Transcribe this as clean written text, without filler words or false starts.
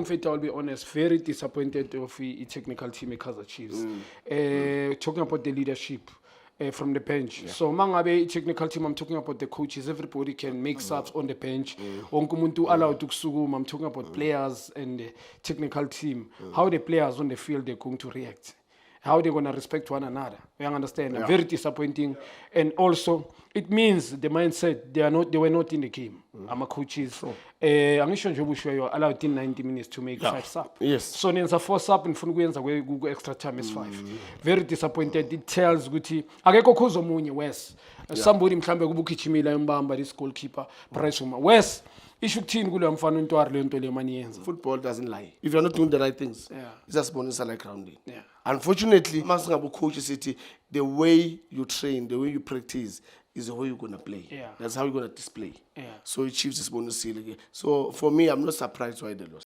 Mfethu, I'll be honest, very disappointed of the technical team at Kaizer Chiefs. Talking about the leadership from the bench. So, mangabe technical team, I'm talking about the coaches. Everybody can make subs on the bench. Wonke umuntu allowed to kusukuma. I'm talking about players and the technical team. How the players on the field they're going to react. How they're going to respect one another. You understand? Very disappointing. And also, it means the mindset, they were not in the game. I'm a coaches. I'm not sure you're allowed in 90 minutes to make 5 sub. Yes. So there's a 4 sub in Funguenza Google extra time is 5. Very disappointed. It tells Guti. Ageko kozo munye West. Somebody mhlambe kubukichimila yombamba this goalkeeper Bryce Uma. West. Ishukuthini kule mfana untwari le nto le mani yenza. Football doesn't lie. If you're not doing the right things, it's just bonus like grounding. Yeah. Unfortunately, masingabo coach city, the way you train, the way you practice is the way you're gonna play. Yeah. That's how you're gonna display. Yeah. So it Chiefs is bonus seal again. So for me, I'm not surprised why they lost.